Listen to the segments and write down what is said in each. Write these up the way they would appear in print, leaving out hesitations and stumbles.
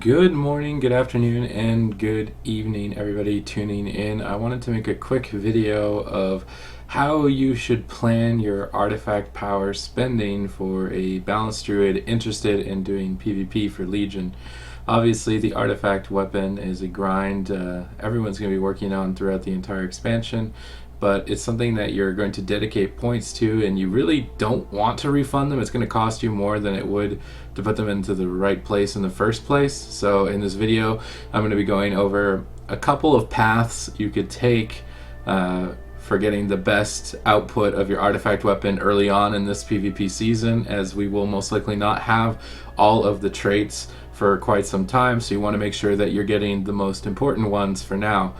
Good morning, good afternoon, and good evening, everybody tuning in. I wanted to make a quick video of how you should plan your artifact power spending for a Balance Druid interested in doing PvP for Legion. Obviously, the artifact weapon is a grind everyone's going to be working on throughout the entire expansion, but it's something that you're going to dedicate points to, and you really don't want to refund them. It's going to cost you more than it would to put them into the right place in the first place. So in this video, I'm going to be going over a couple of paths you could take for getting the best output of your artifact weapon early on in this PvP season, as we will most likely not have all of the traits for quite some time, so you want to make sure that you're getting the most important ones for now.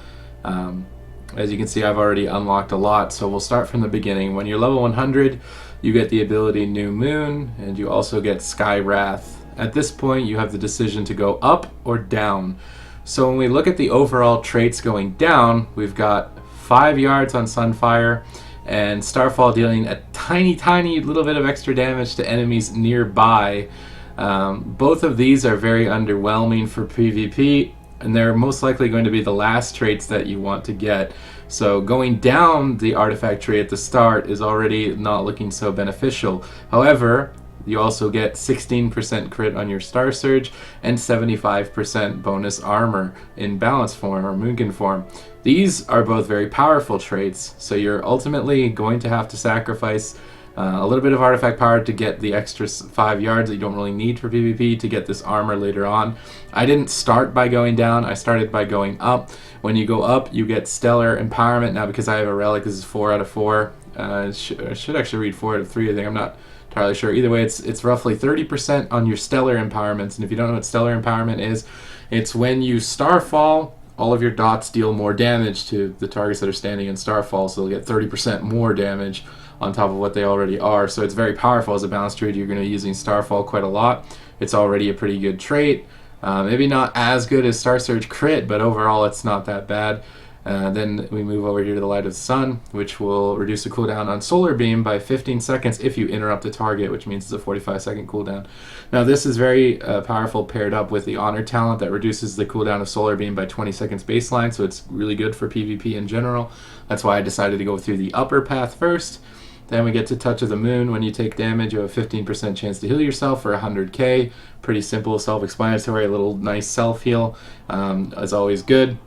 As you can see, I've already unlocked a lot, so we'll start from the beginning. When you're level 100, you get the ability New Moon, and you also get Sky Wrath. At this point, you have the decision to go up or down. So when we look at the overall traits going down, we've got 5 yards on Sunfire, and Starfall dealing a tiny little bit of extra damage to enemies nearby. Both of these are very underwhelming for PvP, and they're most likely going to be the last traits that you want to get. So going down the artifact tree at the start is already not looking so beneficial. However, you also get 16% crit on your Star Surge and 75% bonus armor in Balance form or Boomkin form. These are both very powerful traits, so you're ultimately going to have to sacrifice a little bit of artifact power to get the extra 5 yards that you don't really need for PvP to get this armor later on. I didn't start by going down, I started by going up. When you go up, you get Stellar Empowerment. Now, because I have a relic, this is 4 out of 4. I should actually read 4 out of 3, I think. I'm not entirely sure. Either way, it's roughly 30% on your Stellar Empowerments. And if you don't know what Stellar Empowerment is, it's when you Starfall, all of your dots deal more damage to the targets that are standing in Starfall, so they'll get 30% more damage on top of what they already are. So it's very powerful. As a Balance Druid, you're going to be using Starfall quite a lot. It's already a pretty good trait. Maybe not as good as Star Surge Crit, but overall it's not that bad. Then we move over here to the Light of the Sun, which will reduce the cooldown on Solar Beam by 15 seconds if you interrupt the target, which means it's a 45-second cooldown. Now, this is very powerful paired up with the Honor talent that reduces the cooldown of Solar Beam by 20 seconds baseline, so it's really good for PvP in general. That's why I decided to go through the upper path first. Then we get to Touch of the Moon. When you take damage, you have a 15% chance to heal yourself for 100k. Pretty simple, self-explanatory, a little nice self-heal. Is always good.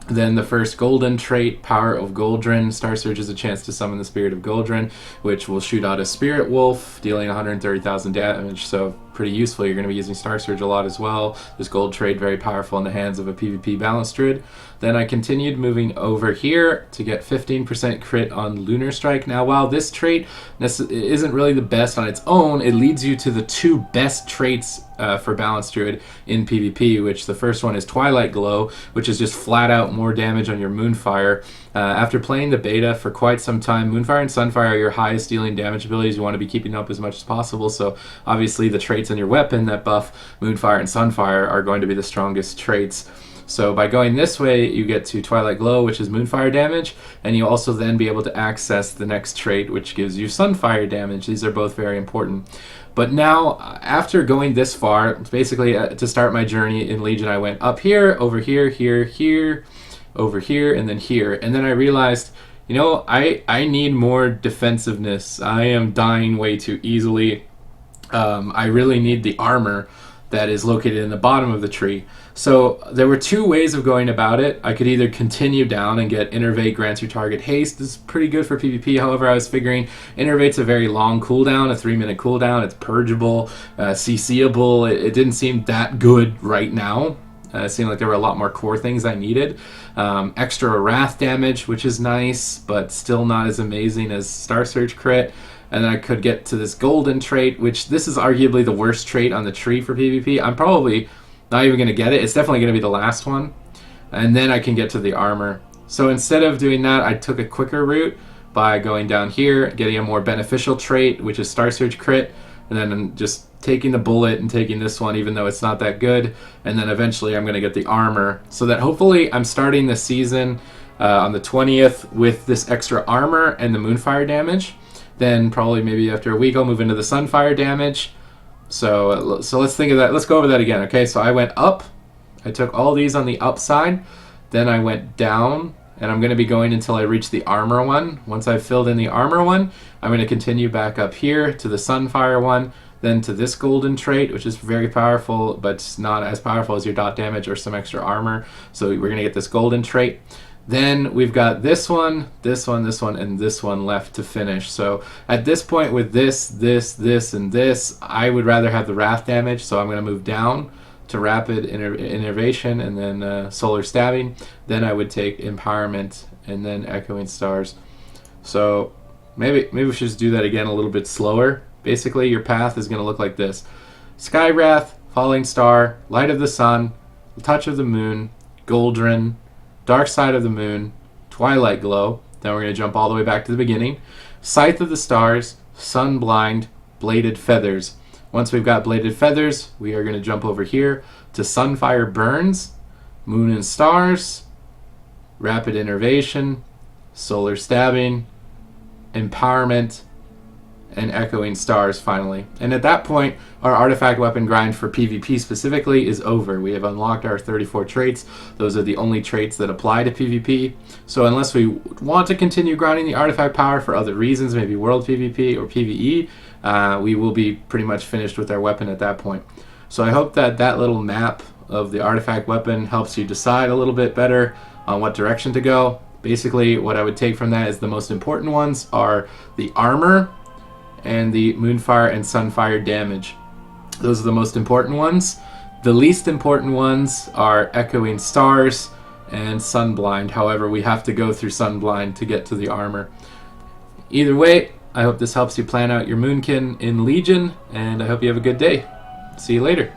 Then the first golden trait, Power of Goldrin. Star Surge is a chance to summon the Spirit of Goldrin, which will shoot out a Spirit Wolf, dealing 130,000 damage, so pretty useful. You're going to be using Star Surge a lot as well. This gold trait, very powerful in the hands of a PvP Balance Druid. Then I continued moving over here to get 15% crit on Lunar Strike. Now, while this trait isn't really the best on its own, it leads you to the two best traits for Balance Druid in PvP, which the first one is Twilight Glow, which is just flat out more damage on your Moonfire. After playing the beta for quite some time, Moonfire and Sunfire are your highest dealing damage abilities. You want to be keeping up as much as possible, so obviously the traits on your weapon that buff Moonfire and Sunfire are going to be the strongest traits. So by going this way, you get to Twilight Glow, which is Moonfire damage, and you also then be able to access the next trait, which gives you Sunfire damage. These are both very important. But now, after going this far, basically to start my journey in Legion, I went up here, over here, here, over here, and then here. And then I realized, you know, I need more defensiveness. I am dying way too easily. I really need the armor that is located in the bottom of the tree. So there were two ways of going about it. I could either continue down and get Innervate grants your target haste. This is pretty good for PvP. However, I was figuring Innervate's a very long cooldown, a 3-minute cooldown. It's purgeable, CCable. It didn't seem that good right now. It seemed like there were a lot more core things I needed. Extra Wrath damage, which is nice, but still not as amazing as Star Surge Crit. And then I could get to this golden trait, which this is arguably the worst trait on the tree for PvP. I'm probably not even going to get it. It's definitely going to be the last one. And then I can get to the armor. So instead of doing that, I took a quicker route by going down here, getting a more beneficial trait, which is Star Surge Crit, and then just taking the bullet and taking this one, even though it's not that good. And then eventually I'm going to get the armor, so that hopefully I'm starting the season on the 20th with this extra armor and the Moonfire damage. Then probably maybe after a week I'll move into the Sunfire damage. So let's think of that. Let's go over that again. Okay, so I went up. I took all these on the upside. Then I went down, and I'm going to be going until I reach the armor one. Once I've filled in the armor one, I'm going to continue back up here to the Sunfire one, then to this golden trait, which is very powerful, but it's not as powerful as your dot damage or some extra armor. So we're going to get this golden trait. Then we've got this one, this one, this one, and this one left to finish. So at this point with this, and this, I would rather have the wrath damage, so I'm going to move down to rapid innervation and then solar stabbing. Then I would take empowerment and then echoing stars. So maybe we should just do that again a little bit slower. Basically your path is going to look like this: Sky Wrath, Falling Star, Light of the Sun, Touch of the Moon, Goldren, Dark Side of the Moon, Twilight Glow. Then we're going to jump all the way back to the beginning: Scythe of the Stars, Sunblind, Bladed Feathers. Once we've got Bladed Feathers, we are going to jump over here to Sunfire Burns, Moon and Stars, Rapid Innervation, Solar Stabbing, Empowerment, and Echoing Stars finally. And at that point, our artifact weapon grind for PvP specifically is over. We have unlocked our 34 traits. Those are the only traits that apply to PvP. So unless we want to continue grinding the artifact power for other reasons, maybe world PvP or PvE, we will be pretty much finished with our weapon at that point. So I hope that that little map of the artifact weapon helps you decide a little bit better on what direction to go. Basically, what I would take from that is the most important ones are the armor and the Moonfire and Sunfire damage. Those are the most important ones. The least important ones are Echoing Stars and Sunblind. However, we have to go through Sunblind to get to the armor. Either way, I hope this helps you plan out your Moonkin in Legion, and I hope you have a good day. See you later.